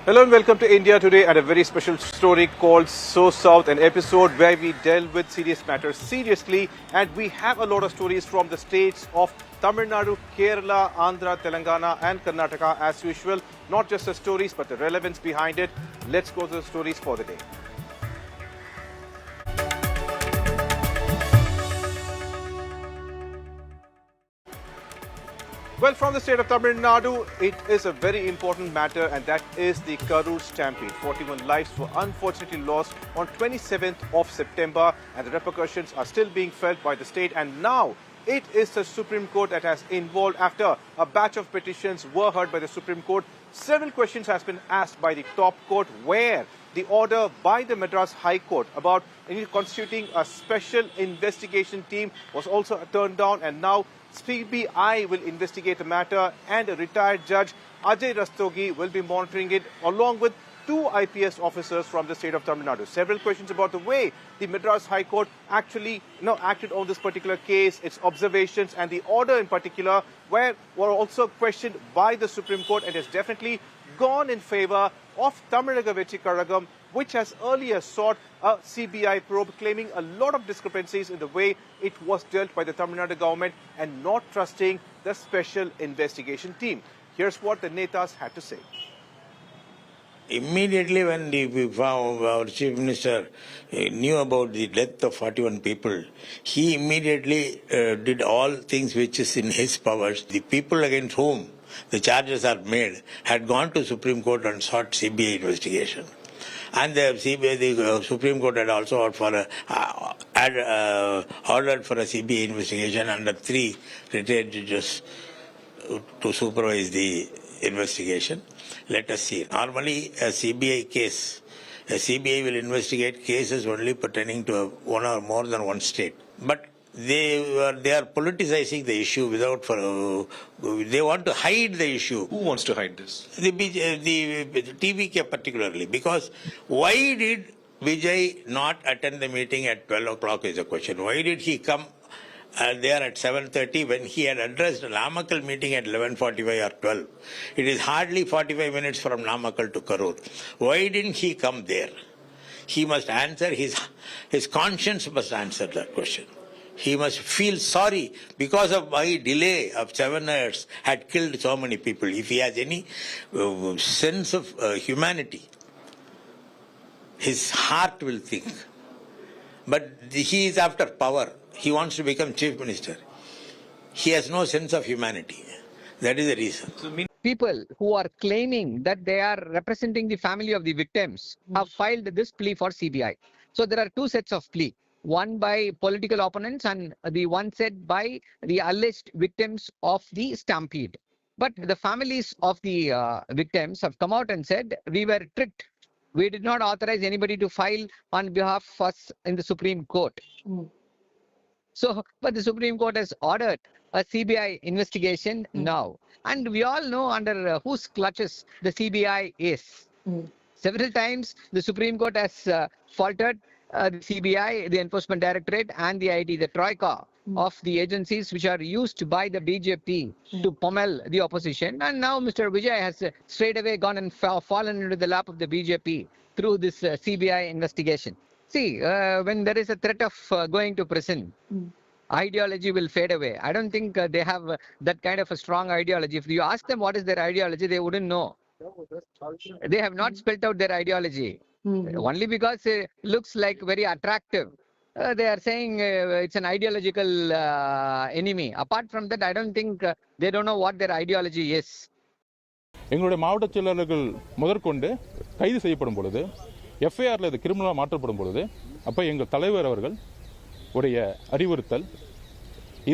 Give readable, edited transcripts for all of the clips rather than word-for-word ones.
Hello and welcome to India Today and a very special story called SoSouth, an episode where we delve with serious matters seriously, and we have a lot of stories from the states of Tamil Nadu, Kerala, Andhra, Telangana and Karnataka as usual. Not just the stories but the relevance behind it. Let's go to the stories for the day. Well, from the state of Tamil Nadu, it is a very important matter, and that is the Karur Stampede. 41 lives were unfortunately lost on 27th of September, and the repercussions are still being felt by the state. And now it is the Supreme Court that has involved. After a batch of petitions were heard by the Supreme Court, several questions has been asked by the top court, where the order by the Madras High Court about constituting a special investigation team was also turned down, and now CBI will investigate the matter, and a retired judge, Ajay Rastogi, will be monitoring it along with two IPS officers from the state of Tamil Nadu. Several questions about the way the Madras High Court actually acted on this particular case, its observations and the order in particular, were also questioned by the Supreme Court, and has definitely gone in favor of Tamilnaga Vechi Karagam, which has earlier sought a CBI probe, claiming a lot of discrepancies in the way it was dealt by the Tamil Nadu government and not trusting the special investigation team. Here's what the Netas had to say. Immediately when our Chief Minister knew about the death of 41 people, he immediately did all things which is in his powers. The people against whom the charges are made had gone to Supreme Court and sought CBI investigation. And the Supreme Court had also ordered for a CBI investigation under 3 retired judges to supervise the investigation. Let us see. Normally, a CBI will investigate cases only pertaining to one or more than one state. But they are politicizing the issue they want to hide the issue. Who wants to hide this? The TVK particularly, because why did Vijay not attend the meeting at 12 o'clock is a question. Why did he come there at 7:30 when he had addressed a Namakkal meeting at 11:45 or 12? It is hardly 45 minutes from Namakkal to Karur. Why didn't he come there? He must answer, his conscience must answer that question. He must feel sorry because of my delay of 7 years had killed so many people. If he has any sense of humanity, his heart will think. But he is after power. He wants to become Chief Minister. He has no sense of humanity. That is the reason. People who are claiming that they are representing the family of the victims have filed this plea for CBI. So there are two sets of plea. One by political opponents and the one set by the alleged victims of the Stampede. But the families of the victims have come out and said, we were tricked. We did not authorize anybody to file on behalf of us in the Supreme Court. So, but the Supreme Court has ordered a CBI investigation now. And we all know under whose clutches the CBI is. Several times the Supreme Court has faltered the CBI, the Enforcement Directorate and the IT, the troika of the agencies which are used by the BJP to pummel the opposition. And now Mr. Vijay has straight away gone and fallen into the lap of the BJP through this CBI investigation. See, when there is a threat of going to prison, ideology will fade away. I don't think they have that kind of a strong ideology. If you ask them what is their ideology, they wouldn't know. They have not spelled out their ideology. Only because it looks like very attractive. They are saying it's an ideological enemy. Apart from that, I don't think they don't know what their ideology is. எங்களுடைய மாவட்ட செயலாளர்கள் முதற்கொண்டு கைது செய்யப்படும் பொழுது எஃப்ஐஆரில் இது கிரிமினலாக மாற்றப்படும் பொழுது அப்போ எங்கள் தலைவர் அவர்கள் உடைய அறிவுறுத்தல்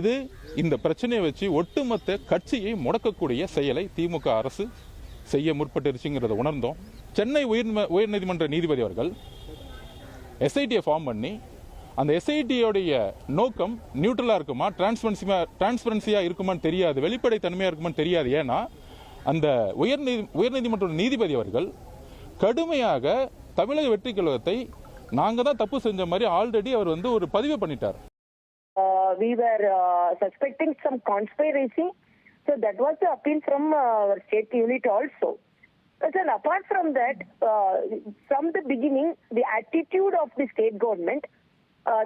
இது இந்த பிரச்சனையை வச்சு ஒட்டுமொத்த கட்சியை முடக்கக்கூடிய செயலை திமுக அரசு செய்ய முற்பட்டுருச்சுங்கிறத உணர்ந்தோம். சென்னை உயர்நீதிமன்ற நீதிபதி அவர்கள் எஸ்ஐடியை ஃபார்ம் பண்ணி அந்த எஸ்ஐடியோடைய நோக்கம் நியூட்ரலாக இருக்குமா, டிரான்ஸ்பரன்சியாக இருக்குமான்னு தெரியாது, வெளிப்படைத்தன்மையாக இருக்குமான்னு தெரியாது. ஏன்னா அந்த உயர்நீதிமன்ற நீதிபதி அவர்கள் கடுமையாக தமிழக வெற்றி கழகத்தை நாங்கள் தான் தப்பு செஞ்ச மாதிரி ஆல்ரெடி அவர் ஒரு பதிவு பண்ணிட்டார். We were suspecting some conspiracy, so that was the appeal from our state unit also. Then apart from that, from the beginning, the attitude of the state government,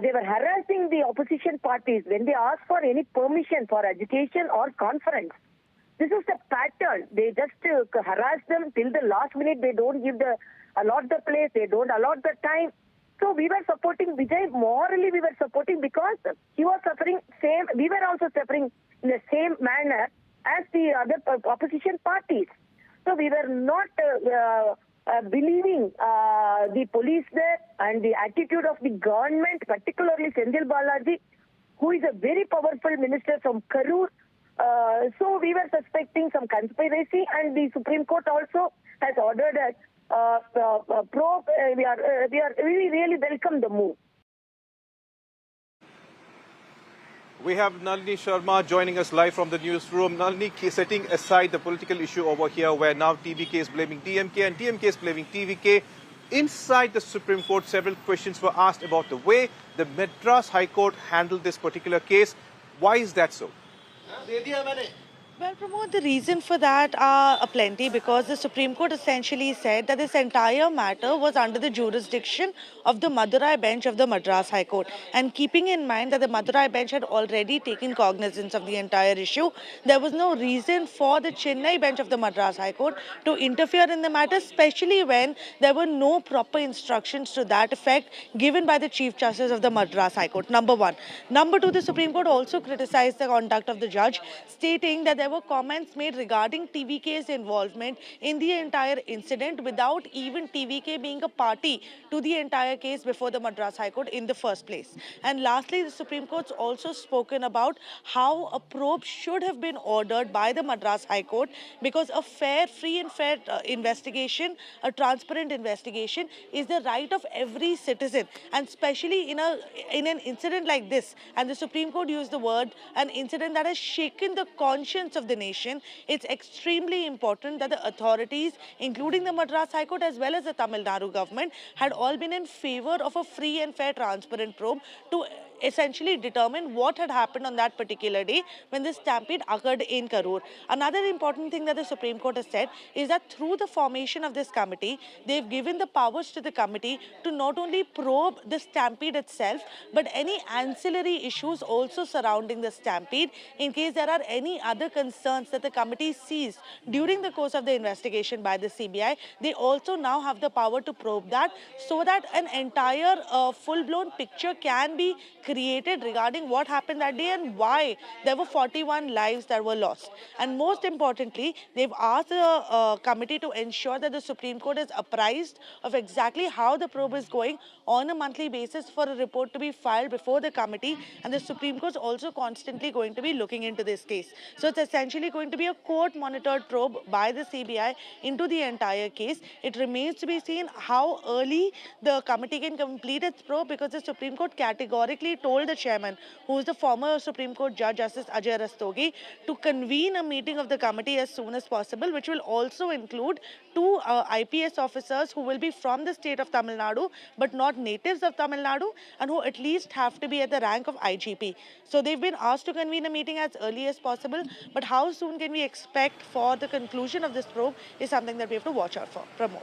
they were harassing the opposition parties when they asked for any permission for agitation or conference. This is the pattern. They just harass them till the last minute. They don't allot the place. They don't allot the time. So we were supporting Vijay. Morally, we were supporting because he was suffering same. We were also suffering in the same manner as the other opposition parties. So we were not believing the police there and the attitude of the government, particularly Senthil Balaji, who is a very powerful minister from Karur. So we were suspecting some conspiracy, and the Supreme Court also has ordered a probe. We really welcome the move. We have Nalini Sharma joining us live from the newsroom. Nalini, setting aside the political issue over here, where now TVK is blaming DMK and DMK is blaming TVK. Inside the Supreme Court, several questions were asked about the way the Madras High Court handled this particular case. Why is that so? Well, Pramod, the reason for that are aplenty, because the Supreme Court essentially said that this entire matter was under the jurisdiction of the Madurai bench of the Madras High Court. And keeping in mind that the Madurai bench had already taken cognizance of the entire issue, there was no reason for the Chennai bench of the Madras High Court to interfere in the matter, especially when there were no proper instructions to that effect given by the Chief Justice of the Madras High Court, number one. Number two, the Supreme Court also criticized the conduct of the judge, stating that there were comments made regarding TVK's involvement in the entire incident without even TVK being a party to the entire case before the Madras High Court in the first place. And lastly, the Supreme Court's also spoken about how a probe should have been ordered by the Madras High Court, because a fair, free and fair investigation, a transparent investigation is the right of every citizen, and especially in an incident like this. And the Supreme Court used the word an incident that has shaken the conscience of the nation. It's extremely important that the authorities, including the Madras High Court as well as the Tamil Nadu government, had all been in favor of a free and fair transparent probe to essentially determine what had happened on that particular day when the stampede occurred in Karur. Another important thing that the Supreme Court has said is that through the formation of this committee, they've given the powers to the committee to not only probe the stampede itself, but any ancillary issues also surrounding the stampede, in case there are any other concerns that the committee sees during the course of the investigation by the CBI. They also now have the power to probe that, so that an entire full-blown picture can be created regarding what happened that day and why there were 41 lives that were lost. And most importantly, they've asked the committee to ensure that the Supreme Court is apprised of exactly how the probe is going on a monthly basis for a report to be filed before the committee. And the Supreme Court is also constantly going to be looking into this case. So it's essentially going to be a court-monitored probe by the CBI into the entire case. It remains to be seen how early the committee can complete its probe, because the Supreme Court categorically told the chairman, who is the former Supreme Court Judge Justice Ajay Rastogi, to convene a meeting of the committee as soon as possible, which will also include two IPS officers who will be from the state of Tamil Nadu but not natives of Tamil Nadu, and who at least have to be at the rank of IGP. So they've been asked to convene a meeting as early as possible, but how soon can we expect for the conclusion of this probe is something that we have to watch out for. Pramod.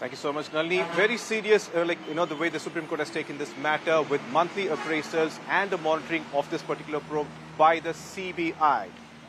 Thank you so much, Nalini. Very serious, the way the Supreme Court has taken this matter, with monthly appraisals and the monitoring of this particular probe by the CBI.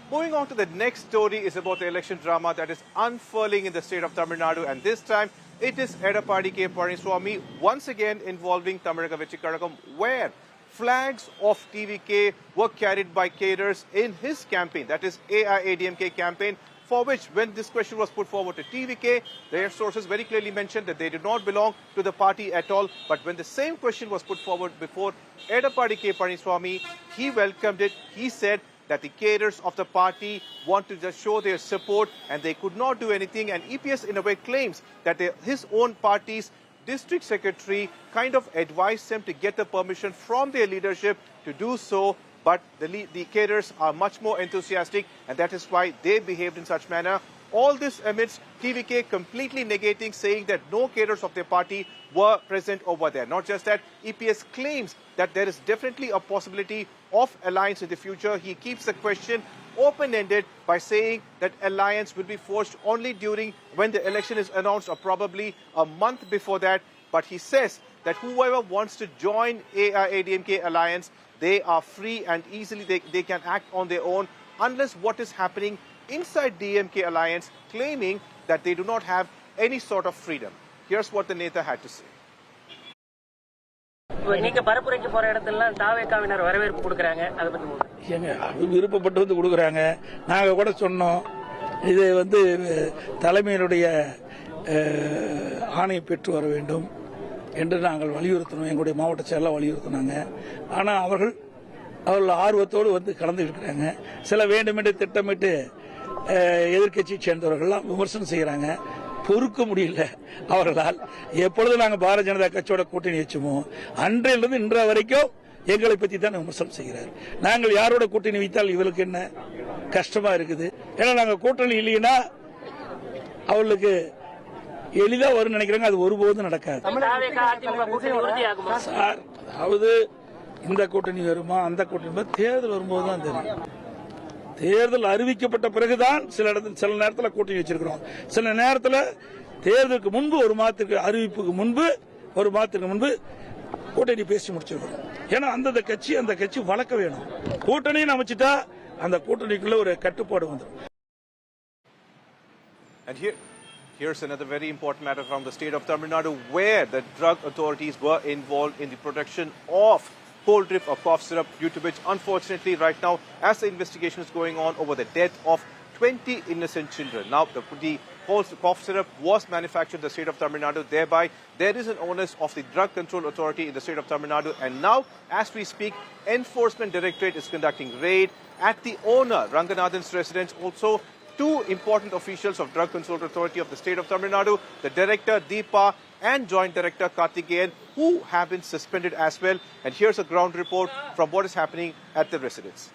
Moving on to the next story is about the election drama that is unfurling in the state of Tamil Nadu, and this time it is Edappadi K. Palaniswamy once again involving Tamizhaga Vetri Kazhagam, where flags of TVK were carried by cadres in his campaign, that is AIADMK campaign, for which, when this question was put forward to TVK, their sources very clearly mentioned that they did not belong to the party at all. But when the same question was put forward before Edappadi K. Palaniswamy, he welcomed it. He said that the cadres of the party want to just show their support and they could not do anything. And EPS in a way claims that his own party's district secretary kind of advised them to get the permission from their leadership to do so. But the cadres are much more enthusiastic, and that is why they behaved in such manner. All this amidst TVK completely negating, saying that no cadres of their party were present over there. Not just that, EPS claims that there is definitely a possibility of alliance in the future. He keeps the question open-ended by saying that alliance will be forged only during when the election is announced or probably a month before that. But he says that whoever wants to join AIADMK alliance, they are free and easily they can act on their own unless what is happening inside DMK alliance, claiming that they do not have any sort of freedom. Here's what the Neta had to say. நீங்க பரப்புரைக்கு போற இடத்துலலாம் தாவேக்காவினர் வரவேற்பு கொடுக்கறாங்க அத பத்தி ஏங்க அது விருப்பப்பட்டு வந்து கொடுக்கறாங்க நாங்க கூட சொன்னோம் இது தலைமையினுடைய ஆணையை பெற்று வர வேண்டும் என்று நாங்கள் வலியுறுத்தினோம் எங்களுடைய மாவட்ட செயலாளர் வலியுறுத்தினாங்க ஆனா அவர்கள் ஆர்வத்தோடு கலந்து இருக்கிறாங்க சில வேண்டுமென்றே திட்டமிட்டு எதிர்க்கட்சியை சேர்ந்தவர்கள்லாம் விமர்சனம் செய்யறாங்க பொறுக்க முடியல அவர்களால் எப்பொழுது நாங்கள் பாரதிய ஜனதா கட்சியோட கூட்டணி வச்சோமோ அன்றையிலிருந்து இன்று வரைக்கும் எங்களை பத்தி தான் விமர்சனம் செய்கிறார் நாங்கள் யாரோட கூட்டணி வைத்தால் இவளுக்கு என்ன கஷ்டமா இருக்குது ஏன்னா நாங்கள் கூட்டணி இல்லைன்னா அவர்களுக்கு எளிதா வரும் நினைக்கிறாங்க அது ஒருபோதும் நடக்காது சார் அதாவது இந்த கூட்டணி வருமா அந்த கூட்டணி தேர்தல் வரும்போது தான் தெரியும் தேர்தல் அறிவிக்கப்பட்ட பிறகுதான் சில நேரத்தில் கூட்டணி வச்சிருக்கிறோம் சில நேரத்தில் தேர்தலுக்கு முன்பு ஒரு மாதத்துக்கு அறிவிப்புக்கு முன்பு கூட்டணி பேசி முடிச்சிருக்கிறோம் ஏன்னா அந்த கட்சி வளர்க்க வேணும் கூட்டணின்னு அமைச்சிட்டா அந்த கூட்டணிக்குள்ள ஒரு கட்டுப்பாடு வந்துடும். And here's another very important matter from the state of Tamil Nadu, where the drug authorities were involved in the production of cold drip or cough syrup, due to which, unfortunately, right now, as the investigation is going on over the death of 20 innocent children. Now, the cough syrup was manufactured in the state of Tamil Nadu. Thereby, there is an onus of the Drug Control Authority in the state of Tamil Nadu. And now, as we speak, Enforcement Directorate is conducting raid at the owner, Ranganathan's residence. Also, two important officials of Drug Control Authority of the state of Tamil Nadu, the Director Deepa and Joint Director Karthikeyan, who have been suspended as well. And here's a ground report from what is happening at the residence.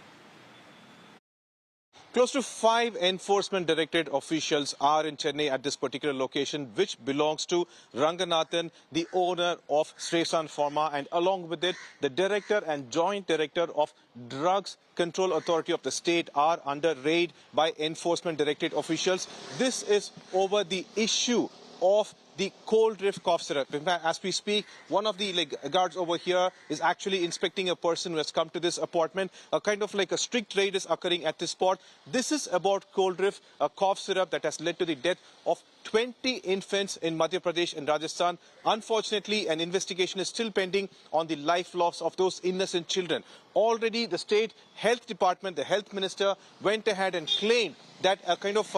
Close to 5 Enforcement Directorate officials are in Chennai at this particular location, which belongs to Ranganathan, the owner of Sresan Pharma, and along with it, the Director and Joint Director of Drugs Control Authority of the state are under raid by Enforcement Directorate officials. This is over the issue of the cold drip cough syrup. In fact, as we speak, one of the guards over here is actually inspecting a person who has come to this apartment. A kind of a strict raid is occurring at this spot. This is about cold drip, a cough syrup that has led to the death of 20 infants in Madhya Pradesh and Rajasthan. Unfortunately, an investigation is still pending on the life loss of those innocent children. Already, the state health department, the health minister, went ahead and claimed that a kind of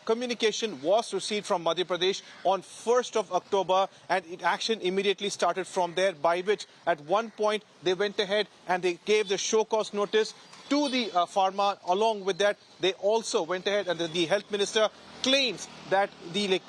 communication was received from Madhya Pradesh on 1st of October, and action immediately started from there, by which at one point they went ahead and they gave the show cause notice to the pharma. Along with that, they also went ahead and the health minister claims that the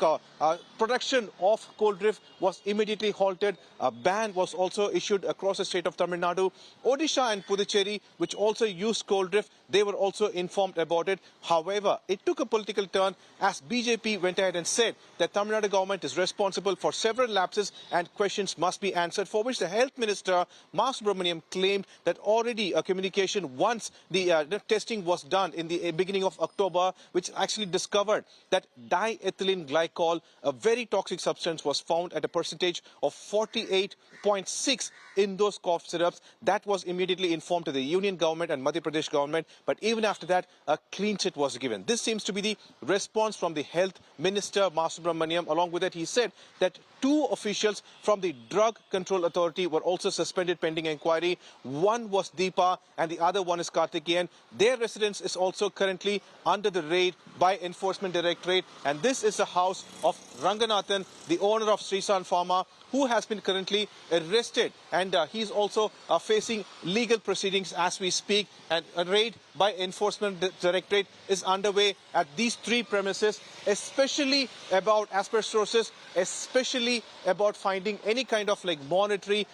production of cold drip was immediately halted. A ban was also issued across the state of Tamil Nadu. Odisha and Puducherry, which also used cold drip, they were also informed about it. However, it took a political turn as BJP went ahead and said that Tamil Nadu government is responsible for several lapses and questions must be answered, for which the health minister, Sabarimala, claimed that already a communication once the testing was done in the beginning of October, which actually discovered that diethylene glycol, a very toxic substance, was found at a percentage of 48.6 in those cough syrups. That was immediately informed to the Union government and Madhya Pradesh government. But even after that, a clean chit was given. This seems to be the response from the health minister, Sabarimala. Along with that, he said that 2 officials from the Drug Control Authority were also suspended pending inquiry. One was Deepa and the other one is Karthikeyan. Their residence is also currently under the raid by Enforcement Directorate. And this is the house of Ranganathan, the owner of Sresan Pharma, who has been currently arrested. And he is also facing legal proceedings as we speak. And a raid by Enforcement Directorate is underway at these 3 premises, especially about, as per sources, especially about finding any kind of monetary,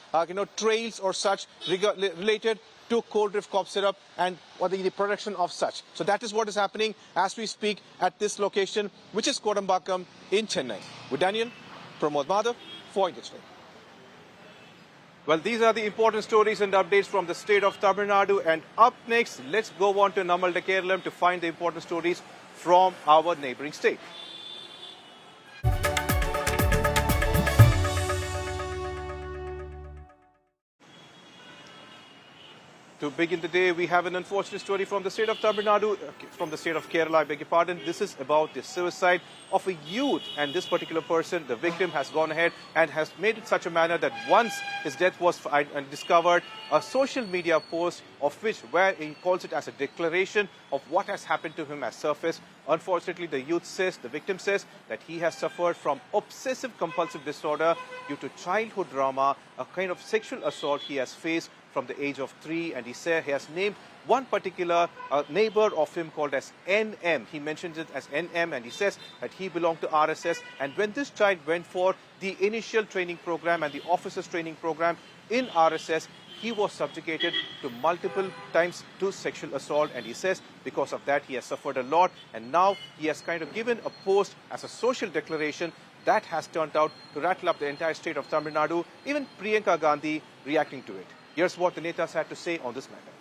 trails or such related to cold drip cough syrup and the production of such. So that is what is happening as we speak at this location, which is Kodambakam in Chennai. With Daniel, Pramod Madhav, for India Today. Well, these are the important stories and updates from the state of Tamil Nadu. And up next, let's go on to Namalda Kerala to find the important stories from our neighboring state. To begin the day, we have an unfortunate story from the state of Tamil Nadu, from the state of Kerala, I beg your pardon. This is about the suicide of a youth, and this particular person, the victim, has gone ahead and has made it such a manner that once his death was discovered, a social media post of where he calls it as a declaration of what has happened to him has surfaced. Unfortunately, the victim says that he has suffered from obsessive compulsive disorder due to childhood trauma, a kind of sexual assault he has faced from the age of 3, and he said he has named one particular neighbor of him called as NM. He mentions it as NM, and he says that he belonged to RSS. And when this child went for the initial training program and the officers training program in RSS, he was subjugated to multiple times to sexual assault, and he says because of that he has suffered a lot, and now he has kind of given a post as a social declaration that has turned out to rattle up the entire state of Tamil Nadu, even Priyank Gandhi reacting to it. Here's what the netas had to say on this matter.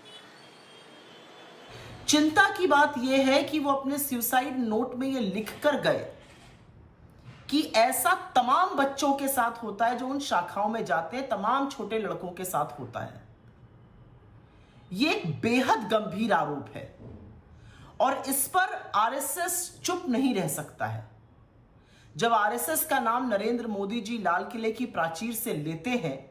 चिंता की बात यह है कि वो अपने suicide note में ये लिख कर गए कि ऐसा तमाम बच्चों के साथ होता है जो उन शाखाओं में जाते हैं, तमाम छोटे लड़कों के साथ होता है। ये एक बेहद गंभीर आरोप है और इस पर आरएसएस चुप नहीं रह सकता है। जब आरएसएस का नाम नरेंद्र मोदी जी लाल किले की प्राचीर से लेते हैं,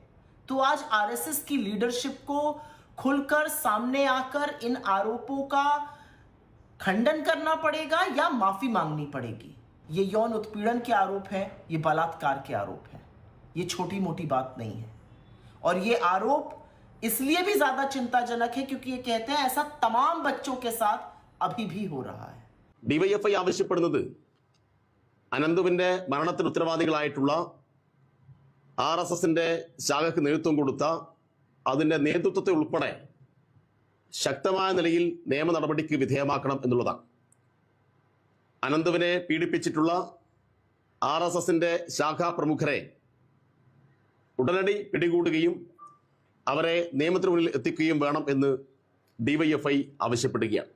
तो आज आरएसएस की लीडरशिप को खुलकर सामने आकर इन आरोपों का खंडन करना पड़ेगा या माफी मांगनी पड़ेगी। ये यौन उत्पीड़न के आरोप है, ये बलात्कार के आरोप है, ये छोटी मोटी बात नहीं है। और ये आरोप इसलिए भी ज्यादा चिंताजनक है क्योंकि ये कहते हैं ऐसा तमाम बच्चों के साथ अभी भी हो रहा है। ഡിവൈഎഫ്ഐ ആവശ്യപ്പെടുന്നത് അനന്തുവിന്റെ മരണത്തിന് ഉത്തരവാദികളായിട്ടുള്ള RSSന്റെ ശാഖയ്ക്ക് നേതൃത്വം കൊടുത്ത അതിന്റെ നേതൃത്വത്തെ ഉൾപ്പെടെ ശക്തമായ നിലയിൽ നിയമ നടപടിക്ക് വിധേയമാക്കണം എന്നുള്ളതാണ്. അനന്തുവിനെ പീഡിപ്പിച്ചിട്ടുള്ള RSSന്റെ ശാഖാ പ്രമുഖരെ ഉടനടി പിടികൂടുകയും അവരെ നിയമത്തിന് മുന്നിൽ എത്തിക്കുകയും വേണം എന്ന് ഡിവൈഎഫ്ഐ ആവശ്യപ്പെടുകയാണ്.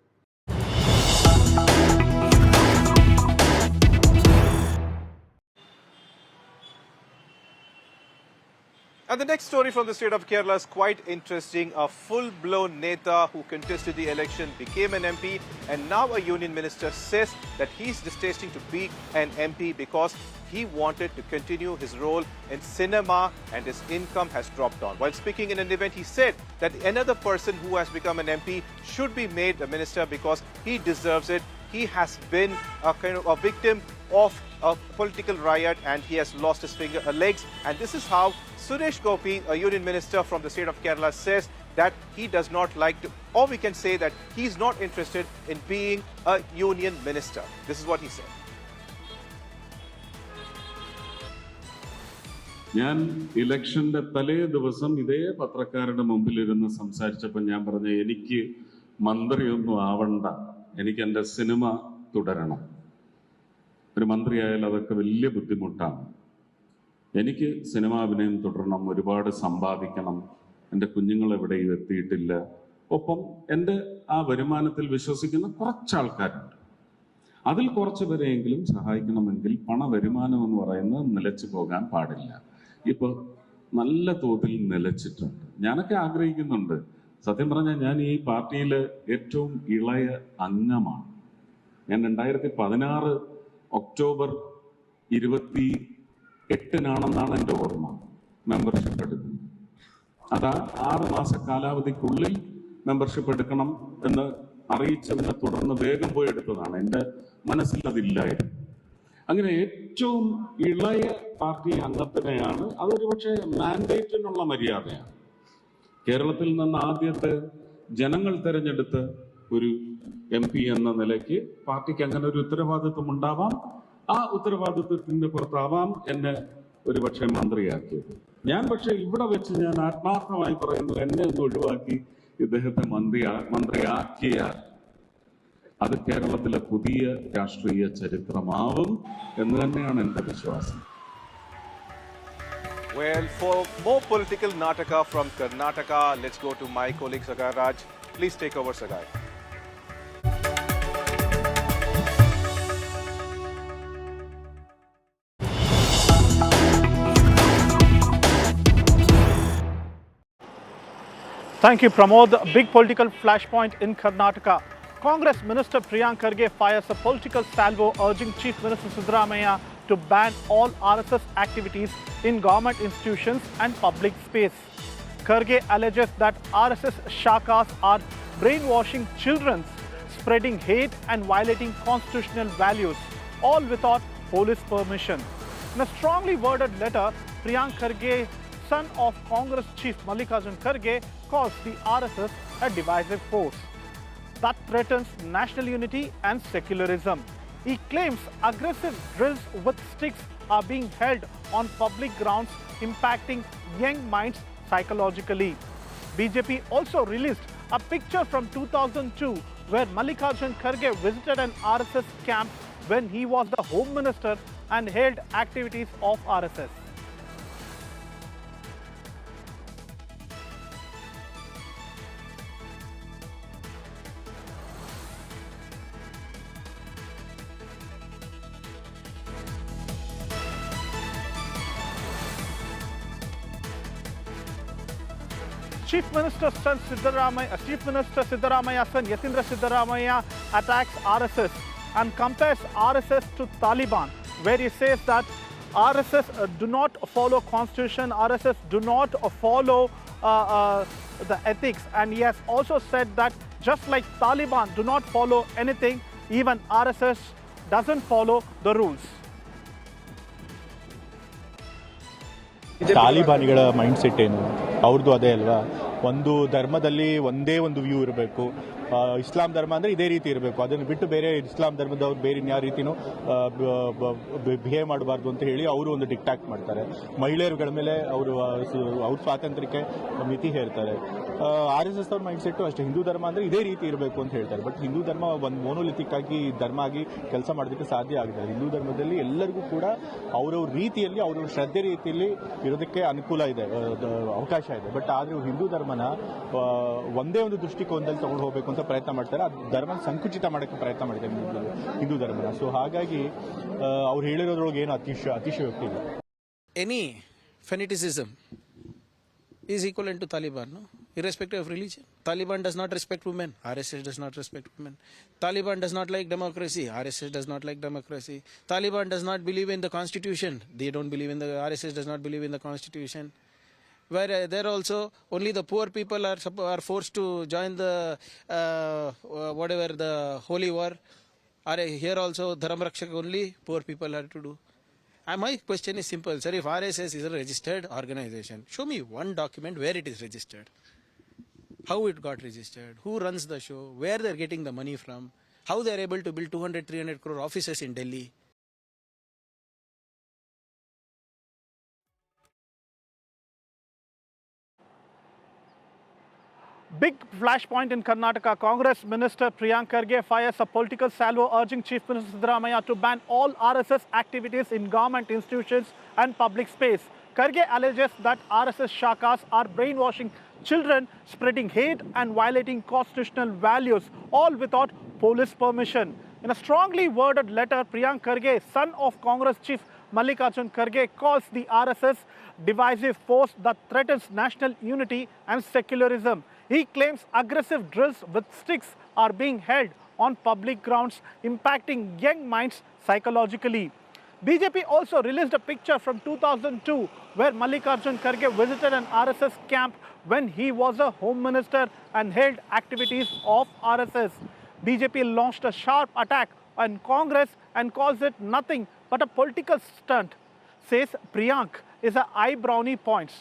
And the next story from the state of Kerala is quite interesting. A full-blown neta who contested the election became an MP, and now a union minister says that he's distasting to be an MP because he wanted to continue his role in cinema and his income has dropped down. While speaking in an event, he said that another person who has become an MP should be made a minister because he deserves it. He has been a kind of a victim of a political riot and he has lost his legs. And this is how Suresh Gopi, a union minister from the state of Kerala, says that he does not like to, or we can say that he's not interested in being a union minister. This is what he said. ഞാൻ ഇലക്ഷന്റെ തലേ ദിവസം ഇതേ പത്രക്കാരുടെ മുമ്പിലിരുന്ന് സംസാരിച്ചപ്പോൾ ഞാൻ പറഞ്ഞു, എനിക്ക് മന്ത്രിയൊന്നും ആവണ്ട, എനിക്ക് എൻ്റെ സിനിമ തുടരണം. ഒരു മന്ത്രിയായാൽ അതൊക്കെ വലിയ ബുദ്ധിമുട്ടാണ്. എനിക്ക് സിനിമാഭിനയം തുടരണം, ഒരുപാട് സമ്പാദിക്കണം, എൻ്റെ കുഞ്ഞുങ്ങളെവിടെയും എത്തിയിട്ടില്ല. ഒപ്പം എൻ്റെ ആ വരുമാനത്തിൽ വിശ്വസിക്കുന്ന കുറച്ച് ആൾക്കാരുണ്ട്. അതിൽ കുറച്ച് പേരെയെങ്കിലും സഹായിക്കണമെങ്കിൽ പണവരുമാനം എന്ന് പറയുന്നത് നിലച്ചു പോകാൻ പാടില്ല. ഇപ്പൊ നല്ല തോതിൽ നിലച്ചിട്ടുണ്ട്. ഞാനൊക്കെ ആഗ്രഹിക്കുന്നുണ്ട്. സത്യം പറഞ്ഞാൽ ഞാൻ ഈ പാർട്ടിയിലെ ഏറ്റവും ഇളയ അംഗമാണ്. ഞാൻ 2016 ഒക്ടോബർ 28-നാണെന്നാണ് എൻ്റെ ഓർമ്മ മെമ്പർഷിപ്പ് എടുക്കുന്നത്. അതാ 6 മാസ കാലാവധിക്കുള്ളിൽ മെമ്പർഷിപ്പ് എടുക്കണം എന്ന് അറിയിച്ചതിനെ തുടർന്ന് വേഗം പോയി എടുത്തതാണ്. എൻ്റെ മനസ്സിൽ അതില്ലായിരുന്നു. അങ്ങനെ ഏറ്റവും ഇളയ പാർട്ടി അംഗത്തിനെയാണ്, അതൊരു പക്ഷേ മാൻഡേറ്റിനുള്ള മര്യാദയാണ്. കേരളത്തിൽ നിന്ന് ആദ്യത്തെ ജനങ്ങൾ തെരഞ്ഞെടുത്ത ഒരു MP എന്ന നിലയ്ക്ക് പാർട്ടിക്ക് അങ്ങനെ ഒരു ഉത്തരവാദിത്വം ഉണ്ടാവാം. ആ ഉത്തരവാദിത്വത്തിന്റെ പുറത്താവാം എന്നെ ഒരുപക്ഷെ മന്ത്രിയാക്കിയത്. ഞാൻ പക്ഷെ ഇവിടെ വെച്ച് ഞാൻ ആത്മാർത്ഥമായി പറയുന്നു, എന്നെ ഒന്ന് ഒഴിവാക്കി ഇദ്ദേഹത്തെ മന്ത്രിയാക്കിയാൽ അത് കേരളത്തിലെ പുതിയ രാഷ്ട്രീയ ചരിത്രമാവും എന്ന് തന്നെയാണ് എൻ്റെ വിശ്വാസം. Well, for more political Nataka from Karnataka, let's go to my colleague Sagar Raj. Please take over, Sagar. Thank you, Pramod. Big political flashpoint in Karnataka. Congress Minister Priyank Kharge fires a political salvo urging Chief Minister Siddaramaiah to ban all RSS activities in government institutions and public space. Kharge alleges that RSS shakas are brainwashing children, spreading hate and violating constitutional values, all without police permission. In a strongly worded letter, Priyank Kharge, son of Congress Chief Mallikarjun Kharge, calls the RSS a divisive force that threatens national unity and secularism. He claims aggressive drills with sticks are being held on public grounds, impacting young minds psychologically. BJP also released a picture from 2002 where Mallikarjun Kharge visited an RSS camp when he was the Home Minister and held activities of RSS. Chief Minister Siddaramaiah's son Yathindra Siddaramaiah attacks RSS and compares RSS to Taliban, where he says that RSS do not follow constitution, RSS do not follow the ethics, and he has also said that just like Taliban do not follow anything, even RSS doesn't follow the rules. ತಾಲಿಬಾನಿಗಳ mindset ಏನು ಅವ್ರದ್ದು ಅದೇ ಅಲ್ವಾ, ಒಂದು ಧರ್ಮದಲ್ಲಿ ಒಂದೇ ಒಂದು view ಇರಬೇಕು, ಇಸ್ಲಾಂ ಧರ್ಮ ಅಂದರೆ ಇದೇ ರೀತಿ ಇರಬೇಕು, ಅದನ್ನು ಬಿಟ್ಟು ಬೇರೆ ಇಸ್ಲಾಂ ಧರ್ಮದವ್ರು ಬೇರೆ ಯಾವ ರೀತಿನೂ ಬಿಹೇವ್ ಮಾಡಬಾರ್ದು ಅಂತ ಹೇಳಿ ಅವರು ಒಂದು ಡಿಕ್ಟಾಕ್ಟ್ ಮಾಡ್ತಾರೆ. ಮಹಿಳೆಯರುಗಳ ಮೇಲೆ ಅವರು ಅವ್ರ ಸ್ವಾತಂತ್ರ್ಯಕ್ಕೆ ಮಿತಿ ಹೇರ್ತಾರೆ. RSS ಅವ್ರ ಮೈಂಡ್ ಸೆಟ್ಟು ಅಷ್ಟೇ, ಹಿಂದೂ ಧರ್ಮ ಅಂದರೆ ಇದೇ ರೀತಿ ಇರಬೇಕು ಅಂತ ಹೇಳ್ತಾರೆ. ಬಟ್ ಹಿಂದೂ ಧರ್ಮ ಒಂದು ಮೋನೋಲಿಥಿಕ್ ಆಗಿ ಧರ್ಮ ಆಗಿ ಕೆಲಸ ಮಾಡೋದಕ್ಕೆ ಸಾಧ್ಯ ಆಗಿದೆ. ಹಿಂದೂ ಧರ್ಮದಲ್ಲಿ ಎಲ್ಲರಿಗೂ ಕೂಡ ಅವ್ರವ್ರ ರೀತಿಯಲ್ಲಿ ಅವ್ರವ್ರ ಶ್ರದ್ಧೆ ರೀತಿಯಲ್ಲಿ ಇರೋದಕ್ಕೆ ಅನುಕೂಲ ಇದೆ, ಅವಕಾಶ ಇದೆ. ಬಟ್ ಆದರೆ ಹಿಂದೂ ಧರ್ಮನ ಒಂದೇ ಒಂದು ದೃಷ್ಟಿಕೋನದಲ್ಲಿ ತಗೊಂಡು ಹೋಗಬೇಕು ಅಂತ ಪ್ರಯತ್ನ ಮಾಡ್ತಾರೆ. ಆ ಧರ್ಮ ಸಂಕುಚಿತ ಮಾಡೋಕ್ಕೆ ಪ್ರಯತ್ನ ಮಾಡಿದ್ದಾರೆ ಹಿಂದೂ ಧರ್ಮನ. ಸೊ ಹಾಗಾಗಿ ಅವ್ರು ಹೇಳಿರೋದ್ರೊಳಗೆ ಏನು ಅತಿಶಯೋಕ್ತಿ ಇಲ್ಲ. Any fanaticism is equivalent to Taliban, no? Irrespective of religion. Taliban does not respect women. RSS does not respect women. Taliban does not like democracy. RSS does not like democracy. Taliban does not believe in the constitution. They don't believe in the RSS does not believe in the constitution. Where there also only the poor people are forced to join the whatever the holy war. Here also Dharam Rakshak only poor people have to do. And my question is simple, sir. If RSS is a registered organization, show me one document where it is registered. How it got registered, who runs the show, where they're getting the money from, how they're able to build 200-300 crore offices in Delhi. Big flashpoint in Karnataka. Congress Minister Priyank Kharge fires a political salvo urging Chief Minister Siddaramaiah to ban all RSS activities in government institutions and public space. Kharge alleges that RSS shakas are brainwashing children, spreading hate and violating constitutional values, all without police permission. In a strongly worded letter, Priyank Kharge, son of Congress Chief Mallikarjun Kharge, calls the RSS divisive force that threatens national unity and secularism. He claims aggressive drills with sticks are being held on public grounds, impacting young minds psychologically. BJP also released a picture from 2002 where Mallikarjun Kharge visited an RSS camp when he was a Home Minister and held activities of RSS. BJP launched a sharp attack on Congress and calls it nothing but a political stunt, says Priyank is a eyebrowny points.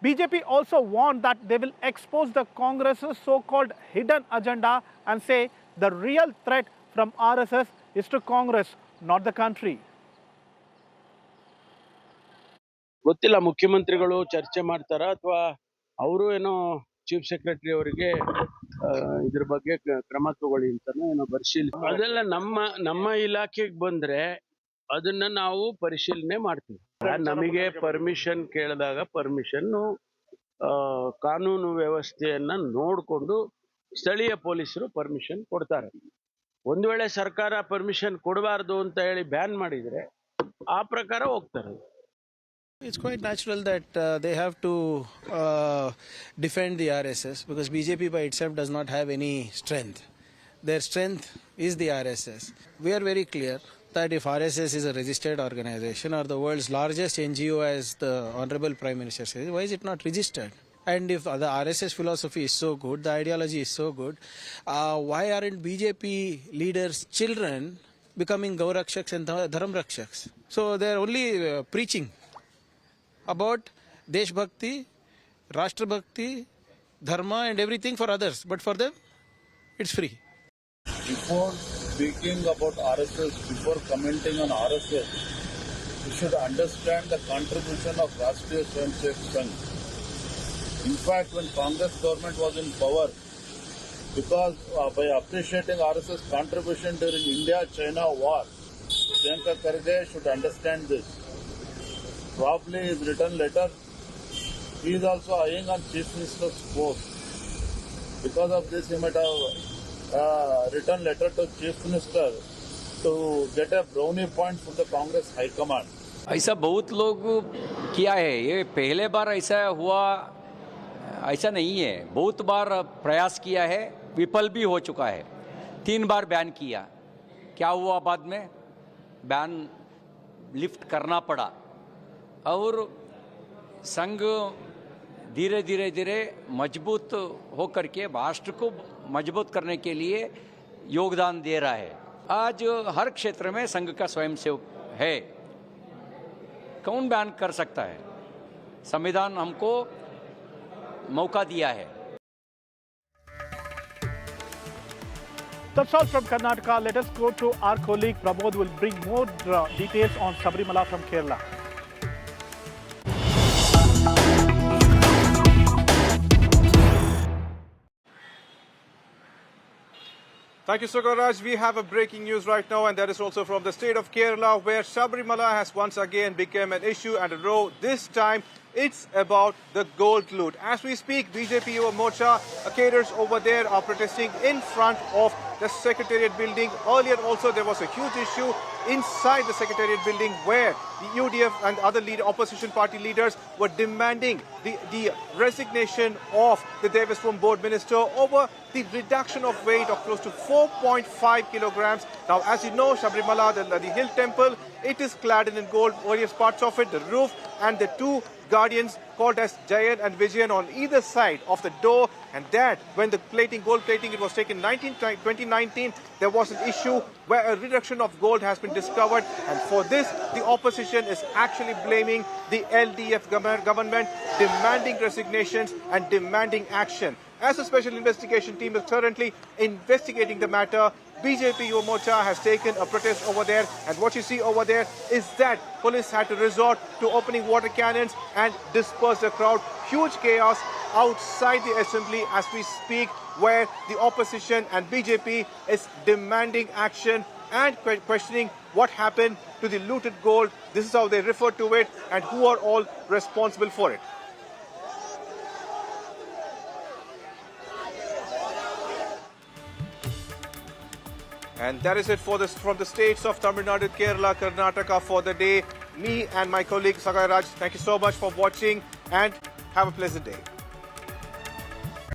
BJP also warned that they will expose the Congress's so-called hidden agenda and say the real threat from RSS is to Congress, not the country. ಗೊತ್ತಿಲ್ಲ, ಮುಖ್ಯಮಂತ್ರಿಗಳು ಚರ್ಚೆ ಮಾಡ್ತಾರ ಅಥವಾ ಅವರು ಏನೋ chief secretary ಅವರಿಗೆ ಇದ್ರ ಬಗ್ಗೆ ಕ್ರಮ ತಗೊಳ್ಳಿ ಅಂತಾನೋ ಏನೋ ಪರಿಶೀಲನೆ, ಅದೆಲ್ಲ ನಮ್ಮ ಇಲಾಖೆಗೆ ಬಂದ್ರೆ ಅದನ್ನ ನಾವು ಪರಿಶೀಲನೆ ಮಾಡ್ತೀವಿ. ನಮಗೆ ಪರ್ಮಿಷನ್ ಕೇಳಿದಾಗ ಪರ್ಮಿಷನ್ ಕಾನೂನು ವ್ಯವಸ್ಥೆಯನ್ನ ನೋಡಿಕೊಂಡು ಸ್ಥಳೀಯ ಪೊಲೀಸರು ಪರ್ಮಿಷನ್ ಕೊಡ್ತಾರೆ. ಒಂದು ವೇಳೆ ಸರ್ಕಾರ ಪರ್ಮಿಷನ್ ಕೊಡಬಾರದು ಅಂತ ಹೇಳಿ ಬ್ಯಾನ್ ಮಾಡಿದ್ರೆ ಆ ಪ್ರಕಾರ ಹೋಗ್ತಾರೆ. It's quite natural that they have to defend the RSS because BJP by itself does not have any strength. Their strength is the RSS. We are very clear that if RSS is a registered organization or the world's largest NGO, as the Honorable Prime Minister says, why is it not registered? And if the RSS philosophy is so good, the ideology is so good, why aren't BJP leaders' children becoming Gaurakshaks and Dharamrakshaks? So they are only preaching about Desh Bhakti, Rashtra Bhakti, Dharma and everything for others. But for them, it's free. Before speaking about RSS, before commenting on RSS, we should understand the contribution of Rashtriya Swayamsevak Sangh. In fact, when Congress government was in power, because by appreciating RSS contribution during India-China war, Priyank Kharge should understand this. Probably his written letter, he is also eyeing on Chief Minister's post. Because of this, he might have written letter to Chief Minister to get a brownie point from the Congress High Command. ऐसा बहुत लोग किया है, ये पहले बार ऐसा हुआ ऐसा नहीं है, बहुत बार प्रयास किया है, विफल भी हो चुका है. 3 बार बैन किया, क्या हुआ बाद में? बैन लिफ्ट करना पड़ा और संघ धीरे धीरे मजबूत होकर के राष्ट्र को मजबूत करने के लिए योगदान दे रहा है. आज हर क्षेत्र में संघ का स्वयंसेवक है. कौन बैन कर सकता है? संविधान हमको मौका दिया है. That's all from Karnataka. Let us go to our colleague Pramod, who will bring more details on Sabarimala from Kerala. Thank you, Sugaraj. We have a breaking news right now, and that is also from the state of Kerala, where Sabarimala has once again become an issue and a row. This time, it's about the gold loot. As we speak, BJP Yuva Morcha cadres over there are protesting in front of the Secretariat building. Earlier also, there was a huge issue inside the Secretariat building where the UDF and other opposition party leaders were demanding the resignation of the Devaswam board minister over the reduction of weight of close to 4.5 kilograms. Now, as you know, Sabarimala, the hill temple, it is clad in gold, various parts of it, the roof and the 2 guardians called as Jayan and Vijay on either side of the door. And that, when the gold plating, it was taken in 2019, there was an issue where a reduction of gold has been discovered. And for this, the opposition is actually blaming the LDF government, demanding resignations and demanding action. As a special investigation team is currently investigating the matter, BJP Yuva Morcha has taken a protest over there, and what you see over there is that police had to resort to opening water cannons and disperse the crowd. Huge chaos outside the assembly as we speak, where the opposition and BJP is demanding action and questioning what happened to the looted gold. This is how they refer to it, and who are all responsible for it. And that is it for this from the states of Tamil Nadu, Kerala, Karnataka for the day. Me and my colleague Sagaraj, thank you so much for watching and have a pleasant day.